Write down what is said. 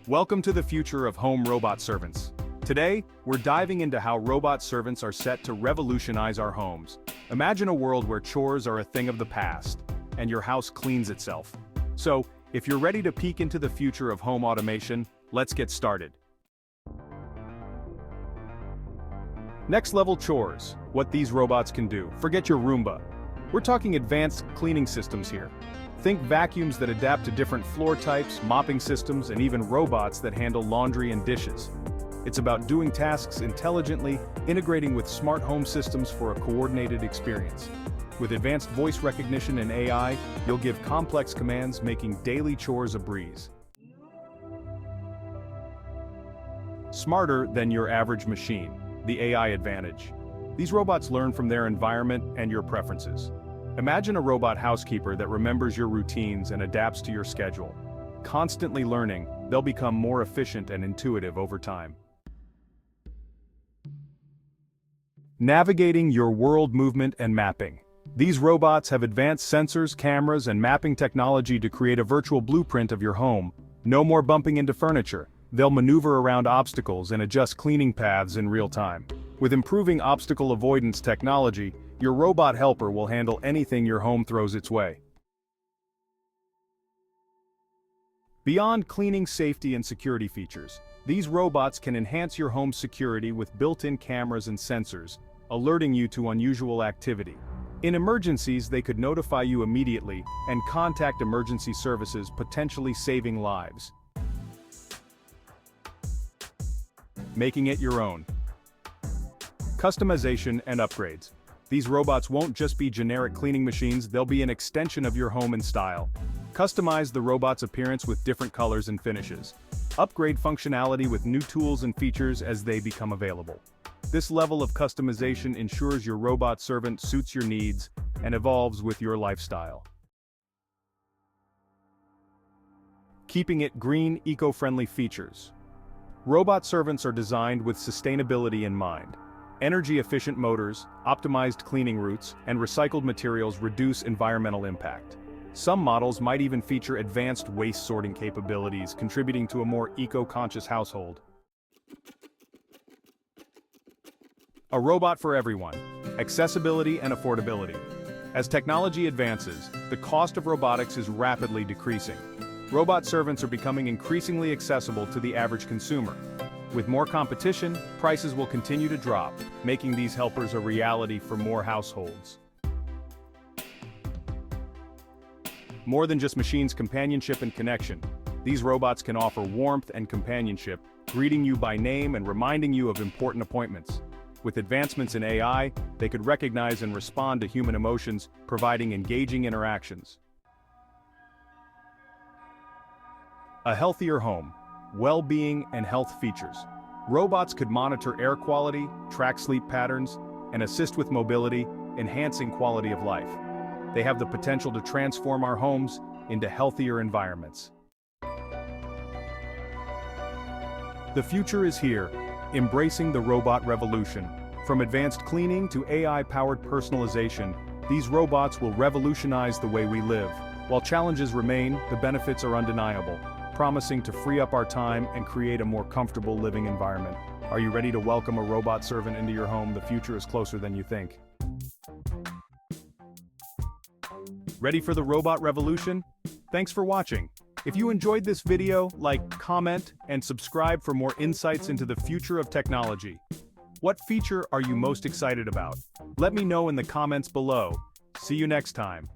Welcome to the future of home robot servants. Today, we're diving into how robot servants are set to revolutionize our homes. Imagine a world where chores are a thing of the past, and your house cleans itself. So, if you're ready to peek into the future of home automation, let's get started. Next level chores, what these robots can do. Forget your Roomba. We're talking advanced cleaning systems here. Think vacuums that adapt to different floor types, mopping systems, and even robots that handle laundry and dishes. It's about doing tasks intelligently, integrating with smart home systems for a coordinated experience. With advanced voice recognition and AI, you'll give complex commands, making daily chores a breeze. Smarter than your average machine, the AI advantage. These robots learn from their environment and your preferences. Imagine a robot housekeeper that remembers your routines and adapts to your schedule. Constantly learning, they'll become more efficient and intuitive over time. Navigating your world movement and mapping. These robots have advanced sensors, cameras, and mapping technology to create a virtual blueprint of your home. No more bumping into furniture. They'll maneuver around obstacles and adjust cleaning paths in real time. With improving obstacle avoidance technology, your robot helper will handle anything your home throws its way. Beyond cleaning safety and security features, these robots can enhance your home's security with built-in cameras and sensors, alerting you to unusual activity. In emergencies, they could notify you immediately and contact emergency services, potentially saving lives. Making it your own. Customization and upgrades. These robots won't just be generic cleaning machines, they'll be an extension of your home and style. Customize the robot's appearance with different colors and finishes. Upgrade functionality with new tools and features as they become available. This level of customization ensures your robot servant suits your needs and evolves with your lifestyle. Keeping it green, eco-friendly features. Robot servants are designed with sustainability in mind. Energy-efficient motors, optimized cleaning routes, and recycled materials reduce environmental impact. Some models might even feature advanced waste sorting capabilities, contributing to a more eco-conscious household. A robot for everyone. Accessibility and affordability. As technology advances, the cost of robotics is rapidly decreasing. Robot servants are becoming increasingly accessible to the average consumer. With more competition, prices will continue to drop, making these helpers a reality for more households. More than just machines, companionship and connection. These robots can offer warmth and companionship, greeting you by name and reminding you of important appointments. With advancements in AI, they could recognize and respond to human emotions, providing engaging interactions. A healthier home. Well-being and health features. Robots could monitor air quality, track sleep patterns, and assist with mobility, enhancing quality of life. They have the potential to transform our homes into healthier environments. The future is here, embracing the robot revolution. From advanced cleaning to AI-powered personalization, these robots will revolutionize the way we live. While challenges remain, the benefits are undeniable, promising to free up our time and create a more comfortable living environment. Are you ready to welcome a robot servant into your home? The future is closer than you think. Ready for the robot revolution? Thanks for watching. If you enjoyed this video, like, comment, and subscribe for more insights into the future of technology. What feature are you most excited about? Let me know in the comments below. See you next time.